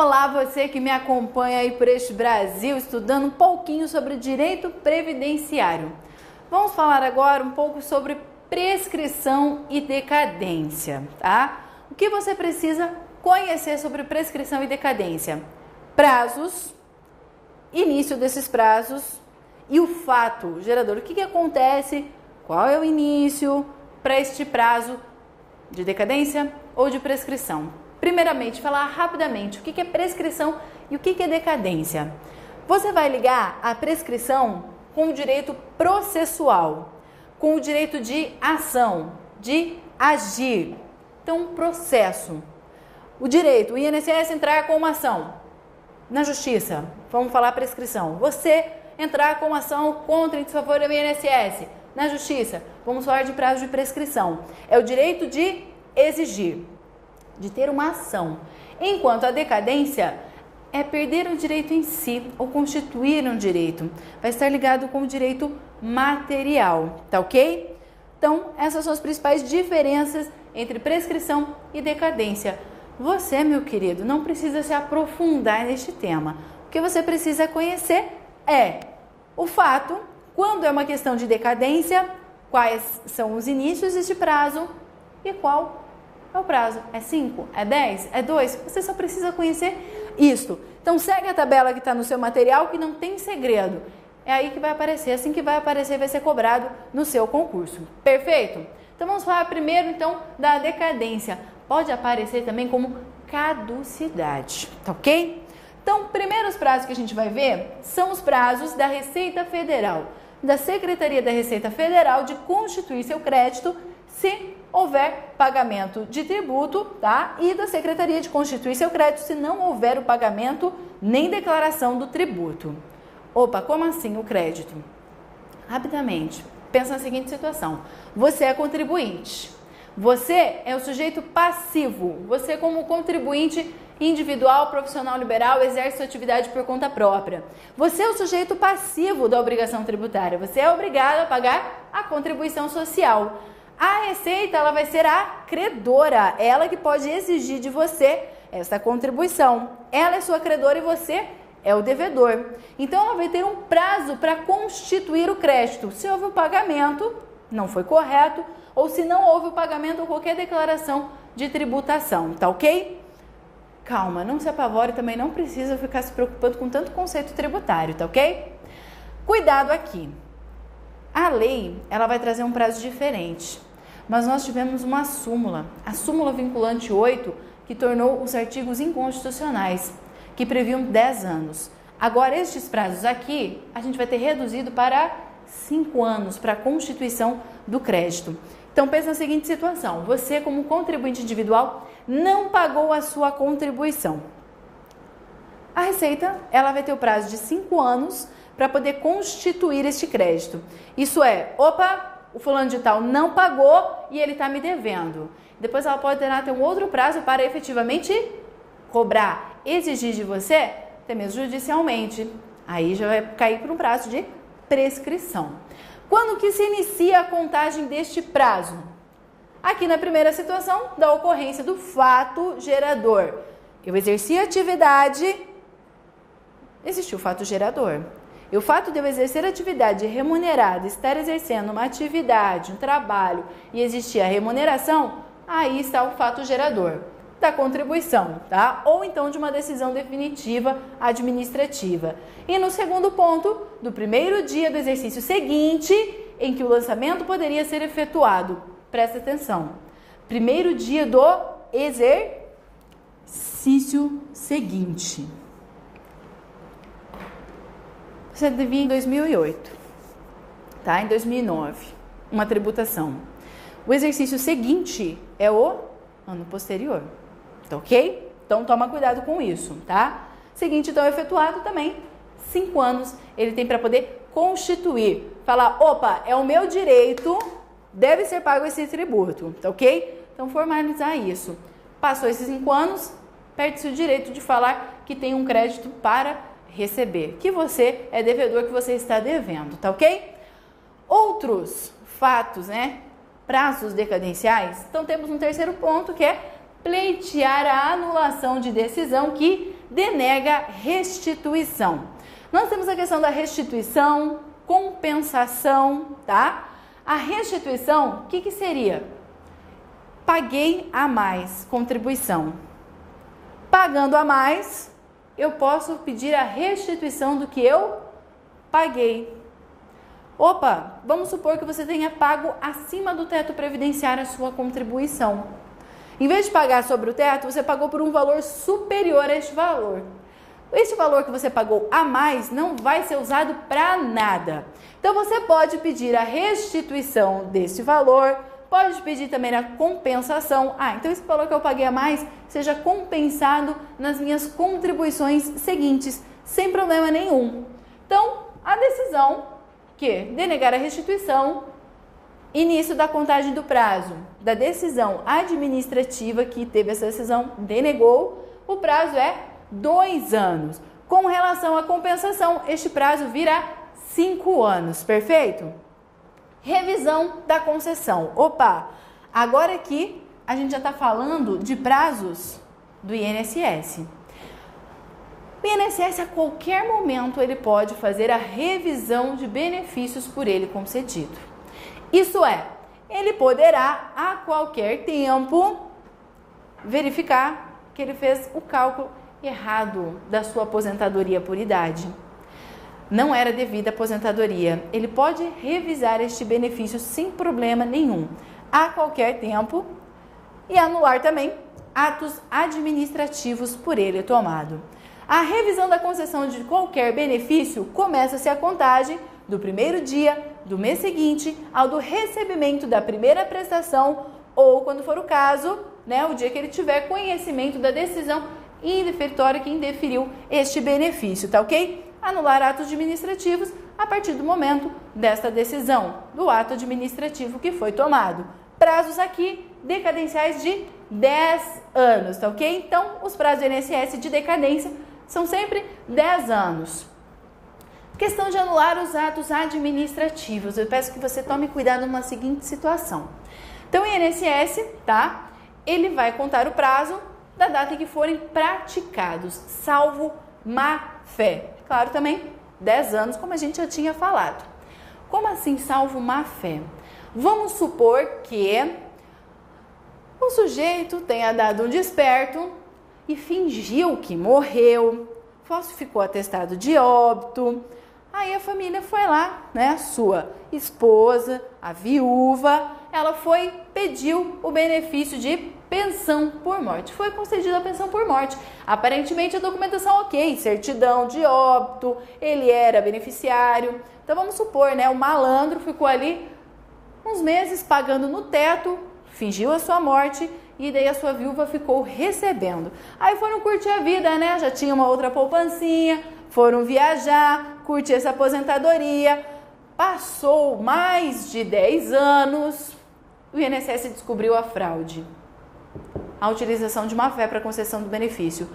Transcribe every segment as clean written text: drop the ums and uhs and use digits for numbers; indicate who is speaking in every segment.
Speaker 1: Olá, você que me acompanha aí por este Brasil, estudando um pouquinho sobre direito previdenciário. Vamos falar agora um pouco sobre prescrição e decadência, tá? O que você precisa conhecer sobre prescrição e decadência? Prazos, início desses prazos e o fato gerador. O que acontece? Qual é o início para este prazo de decadência ou de prescrição? Primeiramente, falar rapidamente o que é prescrição e o que é decadência. Você vai ligar a prescrição com o direito processual, com o direito de ação, de agir. Então, processo. O direito, o INSS entrar com uma ação na justiça, vamos falar prescrição. Você entrar com uma ação contra em desfavor do INSS na justiça, vamos falar de prazo de prescrição. É o direito de exigir, de ter uma ação. Enquanto a decadência é perder o direito em si ou constituir um direito. Vai estar ligado com o direito material, tá ok? Então, essas são as principais diferenças entre prescrição e decadência. Você, meu querido, não precisa se aprofundar neste tema. O que você precisa conhecer é o fato, quando é uma questão de decadência, quais são os inícios deste prazo e qual é o prazo. É 5? É 10? É 2? Você só precisa conhecer isto. Então segue a tabela que está no seu material, que não tem segredo. É aí que vai aparecer. Assim que vai aparecer, vai ser cobrado no seu concurso. Perfeito? Então vamos falar primeiro então da decadência. Pode aparecer também como caducidade, tá ok? Então, primeiros prazos que a gente vai ver são os prazos da Receita Federal, da Secretaria da Receita Federal de constituir seu crédito se houver pagamento de tributo, tá? E da Secretaria de constituir seu crédito se não houver o pagamento nem declaração do tributo. Opa, como assim o crédito? Rapidamente, pensa na seguinte situação. Você é contribuinte. Você é o sujeito passivo. Você, como contribuinte individual, profissional liberal, exerce sua atividade por conta própria. Você é o sujeito passivo da obrigação tributária. Você é obrigado a pagar a contribuição social. A Receita, ela vai ser a credora, ela que pode exigir de você essa contribuição. Ela é sua credora e você é o devedor. Então, ela vai ter um prazo para constituir o crédito. Se houve o pagamento, não foi correto, ou se não houve o pagamento ou qualquer declaração de tributação, tá ok? Calma, não se apavore, também não precisa ficar se preocupando com tanto conceito tributário, tá ok? Cuidado aqui. A lei, ela vai trazer um prazo diferente, mas nós tivemos uma súmula, a súmula vinculante 8, que tornou os artigos inconstitucionais, que previam 10 anos. Agora, estes prazos aqui, a gente vai ter reduzido para 5 anos para a constituição do crédito. Então, pensa na seguinte situação. Você, como contribuinte individual, não pagou a sua contribuição. A Receita, ela vai ter o prazo de 5 anos para poder constituir este crédito. Isso é, opa, o fulano de tal não pagou e ele está me devendo. Depois ela pode ter um outro prazo para efetivamente cobrar, exigir de você, até mesmo judicialmente. Aí já vai cair para um prazo de prescrição. Quando que se inicia a contagem deste prazo? Aqui na primeira situação, da ocorrência do fato gerador. Eu exerci a atividade, existiu o fato gerador. E o fato de eu exercer atividade remunerada, estar exercendo uma atividade, um trabalho e existir a remuneração, aí está o fato gerador da contribuição, tá? Ou então de uma decisão definitiva administrativa. E no segundo ponto, do primeiro dia do exercício seguinte, em que o lançamento poderia ser efetuado. Presta atenção. Primeiro dia do exercício seguinte. Você devia em 2008, tá? Em 2009, uma tributação. O exercício seguinte é o ano posterior. Tá ok? Então, toma cuidado com isso, tá? Seguinte, então, efetuado também, 5 anos ele tem para poder constituir. Falar, opa, é o meu direito, deve ser pago esse tributo, tá ok? Então, formalizar isso. Passou esses 5 anos, perde-se o direito de falar que tem um crédito para receber, que você é devedor, que você está devendo, tá ok? Outros fatos, né? Prazos decadenciais. Então, temos um terceiro ponto, que é pleitear a anulação de decisão que denega restituição. Nós temos a questão da restituição, compensação, tá? A restituição, o que seria? Paguei a mais, contribuição. Pagando a mais, eu posso pedir a restituição do que eu paguei. Opa, vamos supor que você tenha pago acima do teto previdenciário a sua contribuição. Em vez de pagar sobre o teto, você pagou por um valor superior a este valor. Este valor que você pagou a mais não vai ser usado para nada. Então, você pode pedir a restituição desse valor, pode pedir também a compensação. Então esse valor que eu paguei a mais seja compensado nas minhas contribuições seguintes, sem problema nenhum. Então, a decisão que denegar a restituição, início da contagem do prazo da decisão administrativa que teve essa decisão, denegou, o prazo é 2 anos. Com relação à compensação, este prazo vira 5 anos, perfeito? Revisão da concessão. Opa, agora aqui a gente já está falando de prazos do INSS. O INSS, a qualquer momento, ele pode fazer a revisão de benefícios por ele concedido. Isso é, ele poderá, a qualquer tempo, verificar que ele fez o cálculo errado da sua aposentadoria por idade. Não era devida a aposentadoria. Ele pode revisar este benefício sem problema nenhum, a qualquer tempo, e anular também atos administrativos por ele tomado. A revisão da concessão de qualquer benefício começa-se a contagem do primeiro dia do mês seguinte ao do recebimento da primeira prestação ou, quando for o caso, o dia que ele tiver conhecimento da decisão indeferitória que indeferiu este benefício, tá ok? Anular atos administrativos a partir do momento desta decisão, do ato administrativo que foi tomado. Prazos aqui decadenciais de 10 anos, tá ok? Então, os prazos do INSS de decadência são sempre 10 anos. Questão de anular os atos administrativos. Eu peço que você tome cuidado numa seguinte situação. Então, o INSS, tá? Ele vai contar o prazo da data em que forem praticados, salvo má-fé. Claro, também 10 anos, como a gente já tinha falado. Como assim, salvo má-fé? Vamos supor que o sujeito tenha dado um desperto e fingiu que morreu, falsificou atestado de óbito. Aí a família foi lá, a sua esposa, a viúva, ela foi, pediu o benefício de pensão por morte. Foi concedida a pensão por morte. Aparentemente a documentação ok, certidão de óbito, ele era beneficiário. Então vamos supor, o malandro ficou ali uns meses pagando no teto, fingiu a sua morte e daí a sua viúva ficou recebendo. Aí foram curtir a vida, já tinha uma outra poupancinha, foram viajar, curtir essa aposentadoria. Passou mais de 10 anos, o INSS descobriu a fraude. A utilização de má-fé para concessão do benefício.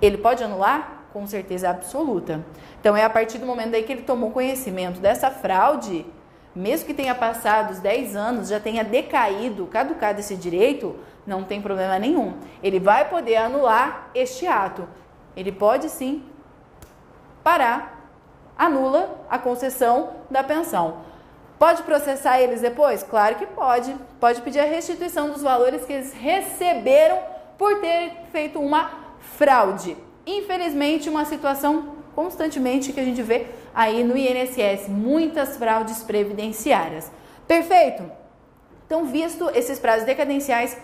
Speaker 1: Ele pode anular? Com certeza absoluta. Então, é a partir do momento aí que ele tomou conhecimento dessa fraude, mesmo que tenha passado os 10 anos, já tenha decaído, caducado esse direito, não tem problema nenhum. Ele vai poder anular este ato. Ele pode sim parar, anula a concessão da pensão. Pode processar eles depois? Claro que pode. Pode pedir a restituição dos valores que eles receberam por ter feito uma fraude. Infelizmente, uma situação constantemente que a gente vê aí no INSS, muitas fraudes previdenciárias. Perfeito? Então, visto esses prazos decadenciais,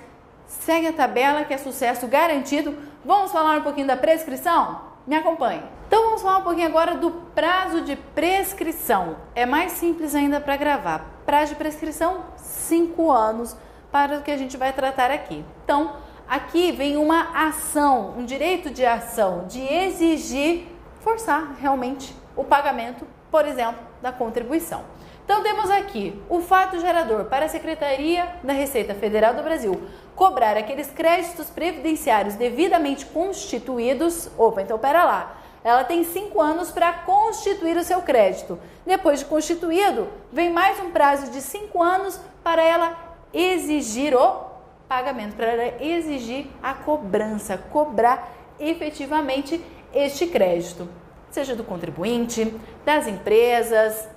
Speaker 1: segue a tabela que é sucesso garantido. Vamos falar um pouquinho da prescrição? Me acompanhe. Então vamos falar um pouquinho agora do prazo de prescrição. É mais simples ainda para gravar. Prazo de prescrição, 5 anos, para o que a gente vai tratar aqui. Então, aqui vem uma ação, um direito de ação, de exigir, forçar realmente o pagamento, por exemplo, da contribuição. Então temos aqui o fato gerador para a Secretaria da Receita Federal do Brasil cobrar aqueles créditos previdenciários devidamente constituídos. Opa, então pera lá. Ela tem 5 anos para constituir o seu crédito. Depois de constituído, vem mais um prazo de 5 anos para ela exigir o pagamento, para ela exigir a cobrança, cobrar efetivamente este crédito, seja do contribuinte, das empresas,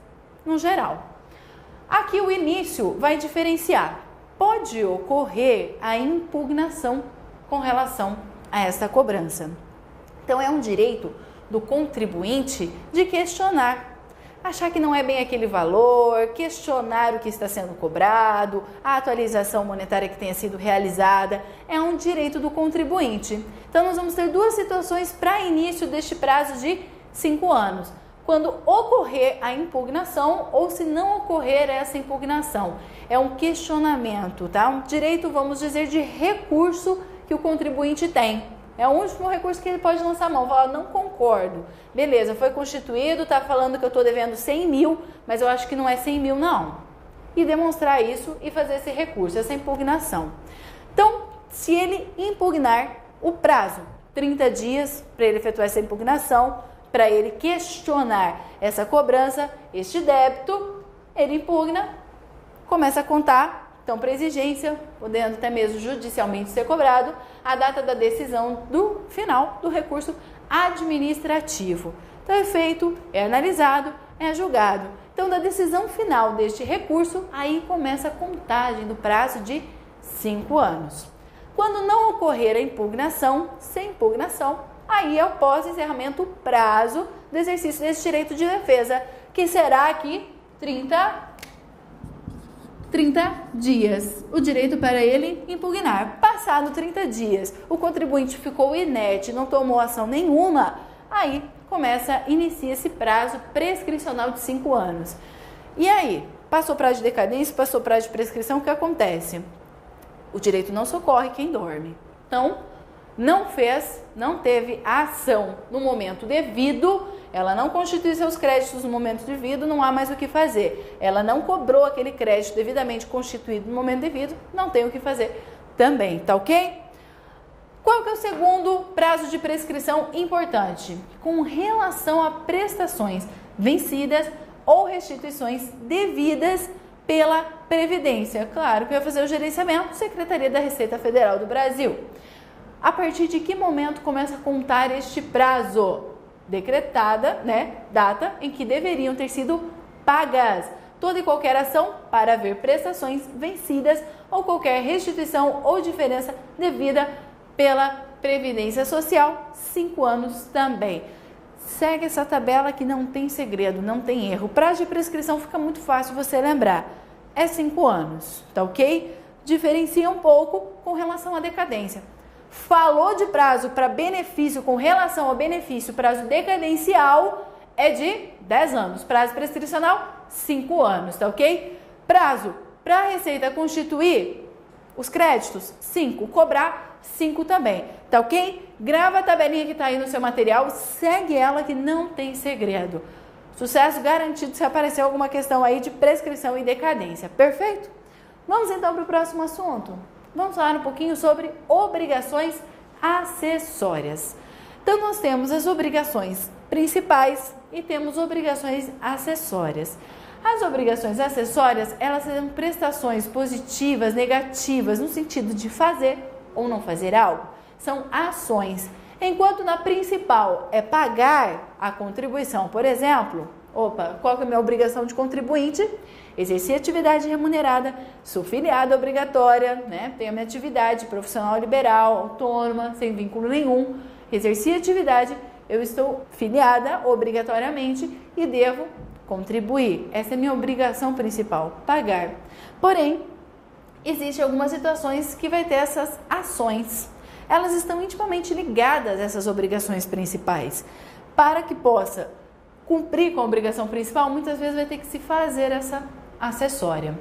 Speaker 1: no geral. Aqui o início vai diferenciar. Pode ocorrer a impugnação com relação a esta cobrança. Então é um direito do contribuinte de questionar, achar que não é bem aquele valor, questionar o que está sendo cobrado, a atualização monetária que tenha sido realizada, é um direito do contribuinte. Então nós vamos ter duas situações para início deste prazo de 5 anos. Quando ocorrer a impugnação ou se não ocorrer essa impugnação. É um questionamento, tá? Um direito, vamos dizer, de recurso que o contribuinte tem. É o último recurso que ele pode lançar a mão, falar, não concordo. Beleza, foi constituído, tá falando que eu estou devendo 100 mil, mas eu acho que não é 100 mil não. E demonstrar isso e fazer esse recurso, essa impugnação. Então, se ele impugnar o prazo, 30 dias para ele efetuar essa impugnação, para ele questionar essa cobrança, este débito, ele impugna, começa a contar, então para exigência, podendo até mesmo judicialmente ser cobrado, a data da decisão do final do recurso administrativo. Então é feito, é analisado, é julgado. Então da decisão final deste recurso, aí começa a contagem do prazo de 5 anos. Quando não ocorrer a impugnação, sem impugnação, aí é o pós-encerramento o prazo do exercício desse direito de defesa, que será aqui 30 dias. O direito para ele impugnar. Passado 30 dias, o contribuinte ficou inerte, não tomou ação nenhuma, aí inicia esse prazo prescricional de 5 anos. E aí, passou prazo de decadência, passou prazo de prescrição, o que acontece? O direito não socorre quem dorme. Então, não teve a ação no momento devido, ela não constitui seus créditos no momento devido, não há mais o que fazer. Ela não cobrou aquele crédito devidamente constituído no momento devido, não tem o que fazer também, tá ok? Qual que é o segundo prazo de prescrição importante? Com relação a prestações vencidas ou restituições devidas pela Previdência. Claro que vai fazer o gerenciamento, Secretaria da Receita Federal do Brasil. A partir de que momento começa a contar este prazo? Decretada, data em que deveriam ter sido pagas toda e qualquer ação para haver prestações vencidas ou qualquer restituição ou diferença devida pela Previdência Social, 5 anos também. Segue essa tabela que não tem segredo, não tem erro. O prazo de prescrição fica muito fácil você lembrar. É 5 anos, tá ok? Diferencia um pouco com relação à decadência. Falou de prazo para benefício com relação ao benefício, prazo decadencial é de 10 anos. Prazo prescricional, 5 anos, tá ok? Prazo para a Receita constituir os créditos, 5. Cobrar, 5 também, tá ok? Grava a tabelinha que tá aí no seu material, segue ela que não tem segredo. Sucesso garantido se aparecer alguma questão aí de prescrição e decadência, perfeito? Vamos então para o próximo assunto. Vamos falar um pouquinho sobre obrigações acessórias. Então, nós temos as obrigações principais e temos obrigações acessórias. As obrigações acessórias, elas são prestações positivas, negativas, no sentido de fazer ou não fazer algo. São ações. Enquanto na principal é pagar a contribuição, por exemplo, qual que é a minha obrigação de contribuinte? Exercer atividade remunerada, sou filiada obrigatória, tenho a minha atividade profissional liberal, autônoma, sem vínculo nenhum, exerci atividade, eu estou filiada obrigatoriamente e devo contribuir. Essa é a minha obrigação principal, pagar. Porém, existem algumas situações que vai ter essas ações. Elas estão intimamente ligadas a essas obrigações principais. Para que possa cumprir com a obrigação principal, muitas vezes vai ter que se fazer essa acessória.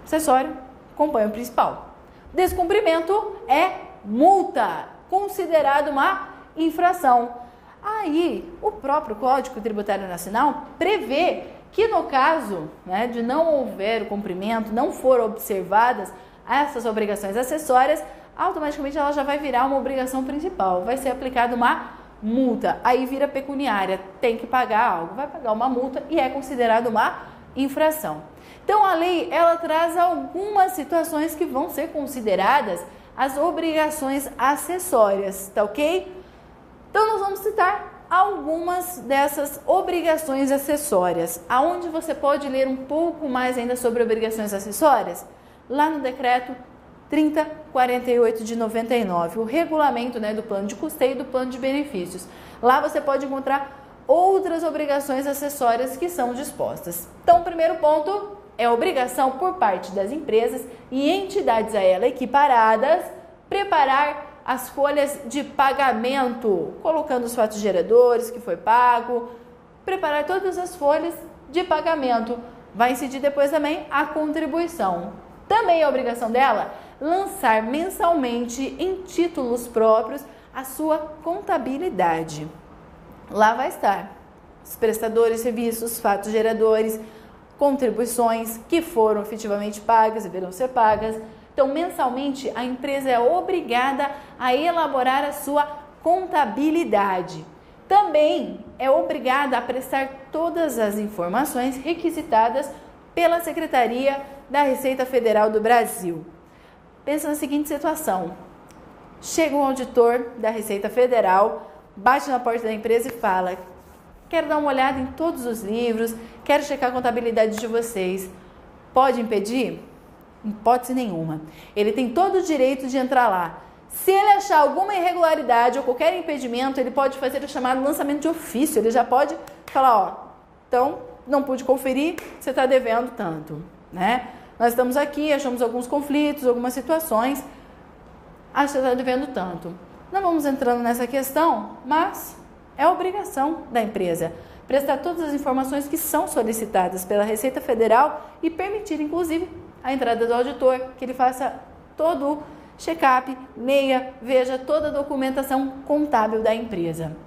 Speaker 1: Acessório acompanha o principal. Descumprimento é multa, considerado uma infração. Aí, o próprio Código Tributário Nacional prevê que no caso de não houver o cumprimento, não foram observadas essas obrigações acessórias, automaticamente ela já vai virar uma obrigação principal, vai ser aplicada uma multa, aí vira pecuniária, tem que pagar algo, vai pagar uma multa e é considerado uma infração. Então a lei, ela traz algumas situações que vão ser consideradas as obrigações acessórias, tá ok? Então nós vamos citar algumas dessas obrigações acessórias. Aonde você pode ler um pouco mais ainda sobre obrigações acessórias? Lá no decreto 3048 de 99, o regulamento, né, do plano de custeio e do plano de benefícios. Lá você pode encontrar outras obrigações acessórias que são dispostas. Então, o primeiro ponto é a obrigação por parte das empresas e entidades a ela equiparadas preparar as folhas de pagamento, colocando os fatos geradores que foi pago, preparar todas as folhas de pagamento. Vai incidir depois também a contribuição. Também é obrigação dela lançar mensalmente em títulos próprios a sua contabilidade. Lá vai estar os prestadores de serviços, fatos geradores, contribuições que foram efetivamente pagas e deverão ser pagas. Então, mensalmente, a empresa é obrigada a elaborar a sua contabilidade. Também é obrigada a prestar todas as informações requisitadas pela Secretaria da Receita Federal do Brasil. Pensa na seguinte situação: chega um auditor da Receita Federal, bate na porta da empresa e fala: quero dar uma olhada em todos os livros, quero checar a contabilidade de vocês. Pode impedir? Hipótese nenhuma. Ele tem todo o direito de entrar lá. Se ele achar alguma irregularidade ou qualquer impedimento, ele pode fazer o chamado lançamento de ofício. Ele já pode falar: ó, então não pude conferir, você está devendo tanto, né? Nós estamos aqui, achamos alguns conflitos, algumas situações, acho que você está devendo tanto. Não vamos entrando nessa questão, mas é obrigação da empresa prestar todas as informações que são solicitadas pela Receita Federal e permitir, inclusive, a entrada do auditor, que ele faça todo o check-up, leia, veja toda a documentação contábil da empresa.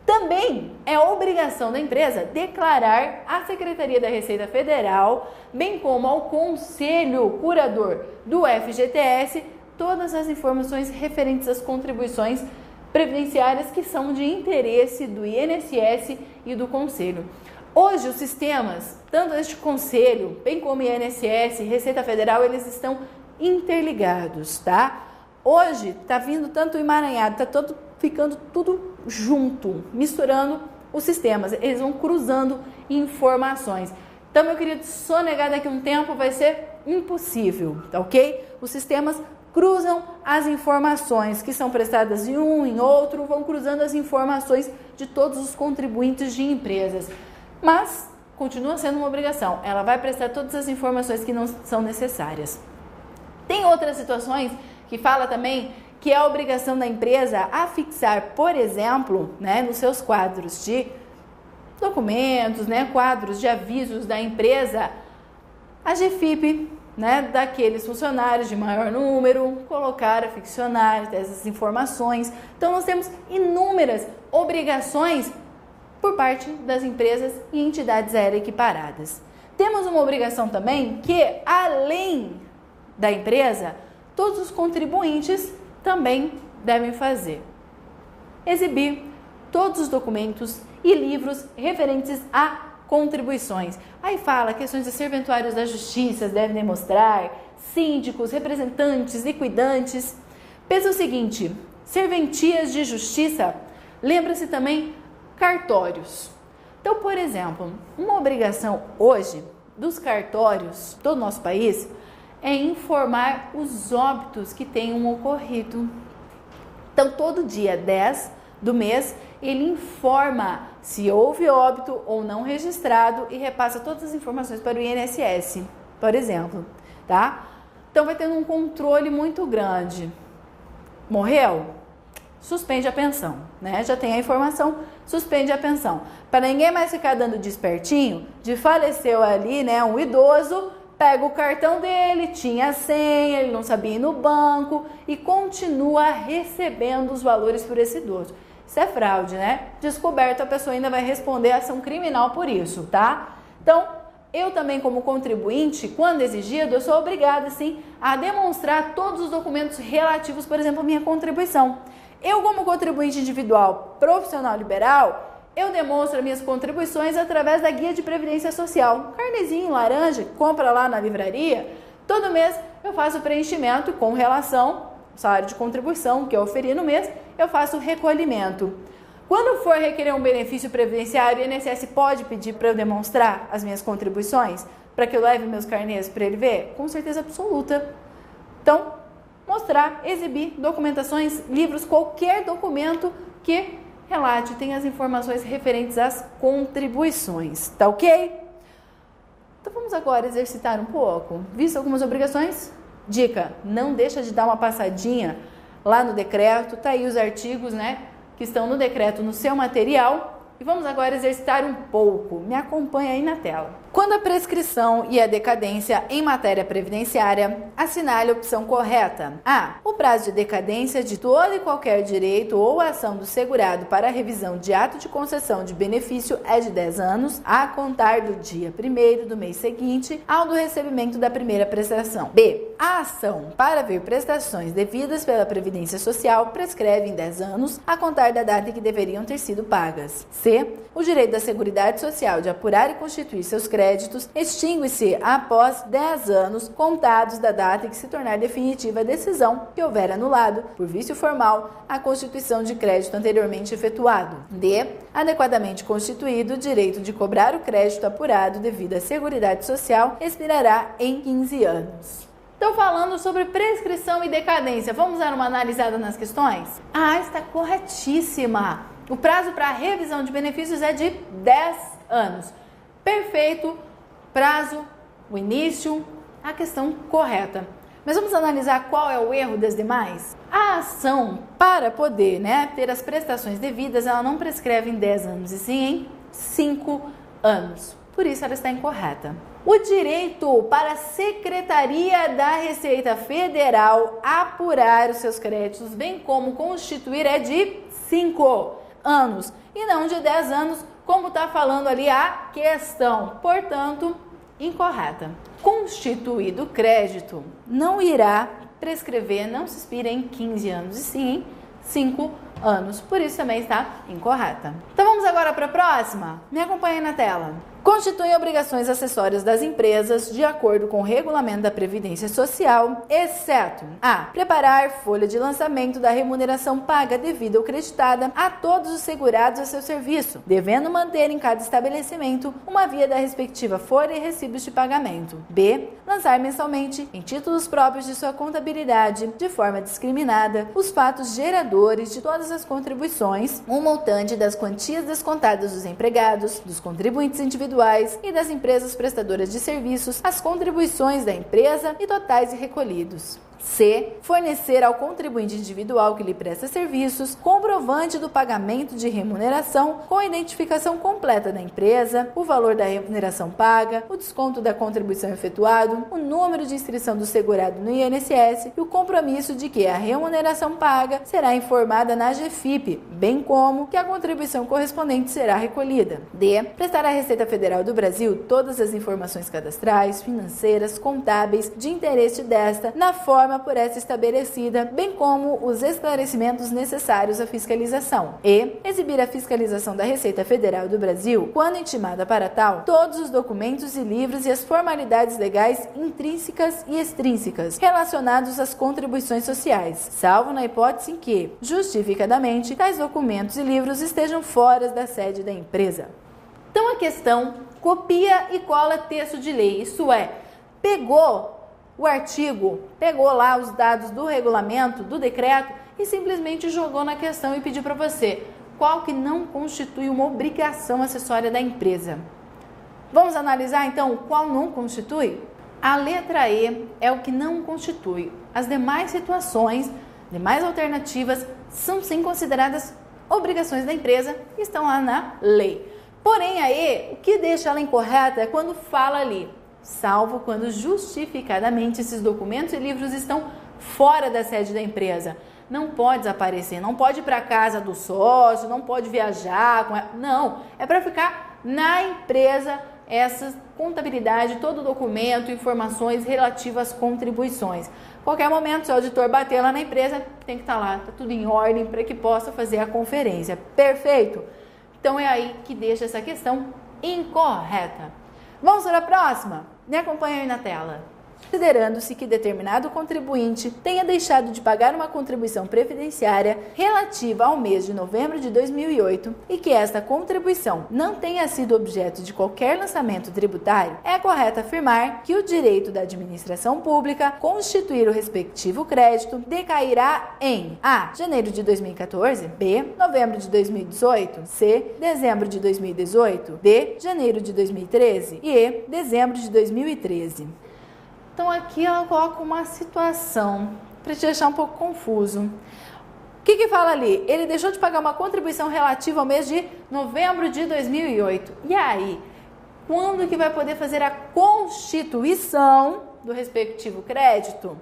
Speaker 1: Também é obrigação da empresa declarar à Secretaria da Receita Federal, bem como ao Conselho Curador do FGTS, todas as informações referentes às contribuições previdenciárias que são de interesse do INSS e do Conselho. Hoje, os sistemas, tanto este Conselho, bem como INSS, Receita Federal, eles estão interligados, tá? Hoje, tá vindo tanto emaranhado, tá todo ficando tudo junto, misturando os sistemas. Eles vão cruzando informações. Então, meu querido, sonegar daqui a um tempo vai ser impossível, tá ok? Os sistemas cruzam as informações que são prestadas em um, em outro, vão cruzando as informações de todos os contribuintes de empresas. Mas continua sendo uma obrigação, ela vai prestar todas as informações que não são necessárias. Tem outras situações que fala também que é a obrigação da empresa afixar, por exemplo, né, nos seus quadros de documentos, né, quadros de avisos da empresa, a GFIP, né, daqueles funcionários de maior número, colocar, aficionar essas informações. Então, nós temos inúmeras obrigações por parte das empresas e entidades aéreas equiparadas. Temos uma obrigação também que, além da empresa, todos os contribuintes também devem fazer: exibir todos os documentos e livros referentes a contribuições. Aí fala, questões de serventuários da justiça devem demonstrar, síndicos, representantes, liquidantes. Pensa o seguinte: serventias de justiça, lembra-se também cartórios. Então, por exemplo, uma obrigação hoje dos cartórios do nosso país é informar os óbitos que tenham ocorrido. Então, todo dia 10 do mês, ele informa se houve óbito ou não registrado e repassa todas as informações para o INSS, por exemplo, tá? Então, vai tendo um controle muito grande. Morreu? Suspende a pensão, né? Já tem a informação, suspende a pensão. Para ninguém mais ficar dando despertinho de faleceu ali, né, um idoso, pega o cartão dele, tinha a senha, ele não sabia ir no banco e continua recebendo os valores por esse idoso. Isso é fraude, né? Descoberto, a pessoa ainda vai responder a ação criminal por isso, tá? Então, eu também, como contribuinte, quando exigido, eu sou obrigada, sim, a demonstrar todos os documentos relativos, por exemplo, à minha contribuição. Eu, como contribuinte individual profissional liberal, eu demonstro minhas contribuições através da Guia de Previdência Social. Carnezinho laranja, compra lá na livraria. Todo mês eu faço o preenchimento com relação salário de contribuição que eu oferi no mês, eu faço o recolhimento. Quando for requerer um benefício previdenciário, o INSS pode pedir para eu demonstrar as minhas contribuições, para que eu leve meus carnês para ele ver? Com certeza absoluta. Então, mostrar, exibir documentações, livros, qualquer documento que relate, tenha as informações referentes às contribuições, tá ok? Então vamos agora exercitar um pouco. Visto algumas obrigações? Dica, não deixa de dar uma passadinha lá no decreto, tá aí os artigos, né, que estão no decreto no seu material. E vamos agora exercitar um pouco. Me acompanha aí na tela. Quando a prescrição e a decadência em matéria previdenciária, assinale a opção correta. A. O prazo de decadência de todo e qualquer direito ou ação do segurado para a revisão de ato de concessão de benefício é de 10 anos, a contar do dia 1º do mês seguinte ao do recebimento da primeira prestação. B. A ação para ver prestações devidas pela Previdência Social prescreve em 10 anos, a contar da data em que deveriam ter sido pagas. C. O direito da Seguridade Social de apurar e constituir seus créditos extingue-se após 10 anos contados da data em que se tornar definitiva a decisão que houver anulado, por vício formal, a constituição de crédito anteriormente efetuado. D. Adequadamente constituído, o direito de cobrar o crédito apurado devido à Seguridade Social expirará em 15 anos. Estou falando sobre prescrição e decadência. Vamos dar uma analisada nas questões? Está corretíssima. O prazo para a revisão de benefícios é de 10 anos. Perfeito. Prazo, o início, a questão correta. Mas vamos analisar qual é o erro das demais? A ação, para poder, ter as prestações devidas, ela não prescreve em 10 anos, e sim em 5 anos. Por isso ela está incorreta. O direito para a Secretaria da Receita Federal apurar os seus créditos, bem como constituir, é de 5 anos e não de 10 anos, como está falando ali a questão. Portanto, incorreta. Constituído o crédito, não irá prescrever, não se expira em 15 anos, e sim em 5 anos. Por isso também está incorreta. Então vamos agora para a próxima? Me acompanhe na tela. Constituem obrigações acessórias das empresas de acordo com o regulamento da Previdência Social, exceto a. Preparar folha de lançamento da remuneração paga devida ou creditada a todos os segurados a seu serviço, devendo manter em cada estabelecimento uma via da respectiva folha e recibos de pagamento. B. Lançar mensalmente, em títulos próprios de sua contabilidade, de forma discriminada, os fatos geradores de todas as contribuições, um montante das quantias descontadas dos empregados, dos contribuintes individuais e das empresas prestadoras de serviços, as contribuições da empresa e totais e recolhidos. C. Fornecer ao contribuinte individual que lhe presta serviços comprovante do pagamento de remuneração com a identificação completa da empresa, o valor da remuneração paga, o desconto da contribuição efetuado, o número de inscrição do segurado no INSS e o compromisso de que a remuneração paga será informada na AGFIP, bem como que a contribuição correspondente será recolhida. D. Prestar à Receita Federal do Brasil todas as informações cadastrais, financeiras, contábeis de interesse desta na forma por essa estabelecida, bem como os esclarecimentos necessários à fiscalização. E exibir à fiscalização da Receita Federal do Brasil, quando intimada para tal, todos os documentos e livros e as formalidades legais intrínsecas e extrínsecas relacionados às contribuições sociais, salvo na hipótese em que, justificadamente, tais documentos e livros estejam fora da sede da empresa. Então a questão copia e cola texto de lei, isso é, pegou o artigo, pegou lá os dados do regulamento, do decreto e simplesmente jogou na questão e pediu para você qual que não constitui uma obrigação acessória da empresa. Vamos analisar então qual não constitui? A letra E é o que não constitui. As demais situações, demais alternativas são sim consideradas obrigações da empresa e estão lá na lei. Porém a E, o que deixa ela incorreta é quando fala ali, salvo quando justificadamente esses documentos e livros estão fora da sede da empresa. Não pode desaparecer, não pode ir para a casa do sócio, não pode viajar com ela. Não, é para ficar na empresa essa contabilidade, todo documento, informações relativas às contribuições. Qualquer momento, se o auditor bater lá na empresa, tem que estar lá, está tudo em ordem para que possa fazer a conferência. Perfeito? Então é aí que deixa essa questão incorreta. Vamos para a próxima? Me acompanha aí na tela. considerando-se que determinado contribuinte tenha deixado de pagar uma contribuição previdenciária relativa ao mês de novembro de 2008 e que esta contribuição não tenha sido objeto de qualquer lançamento tributário, é correto afirmar que o direito da administração pública constituir o respectivo crédito decairá em a. janeiro de 2014, b. novembro de 2018, c. dezembro de 2018, d. janeiro de 2013 e e. dezembro de 2013. Então aqui ela coloca uma situação para te deixar um pouco confuso. O que fala ali? Ele deixou de pagar uma contribuição relativa ao mês de novembro de 2008. E aí, quando que vai poder fazer a constituição do respectivo crédito?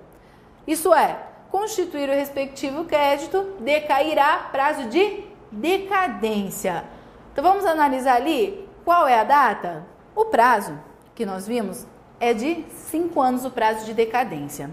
Speaker 1: Isso é, constituir o respectivo crédito decairá prazo de decadência. Então vamos analisar ali qual é a data? O prazo que nós vimos é de 5 anos o prazo de decadência,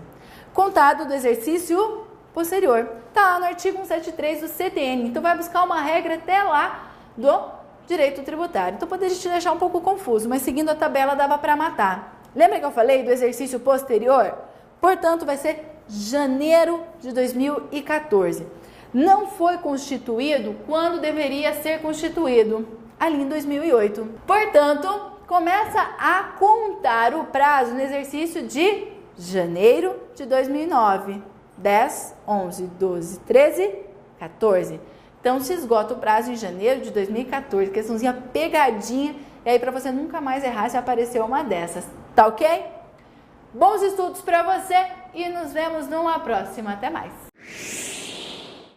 Speaker 1: contado do exercício posterior. Está lá no artigo 173 do CTN, então vai buscar uma regra até lá do direito tributário. Então poderia te deixar um pouco confuso, mas seguindo a tabela dava para matar. Lembra que eu falei do exercício posterior? Portanto, vai ser janeiro de 2014. Não foi constituído quando deveria ser constituído, ali em 2008. Portanto, começa a contar o prazo no exercício de janeiro de 2009. 10, 11, 12, 13, 14. Então, se esgota o prazo em janeiro de 2014. Questãozinha pegadinha. E aí, para você nunca mais errar se aparecer uma dessas. Tá ok? Bons estudos para você e nos vemos numa próxima. Até mais.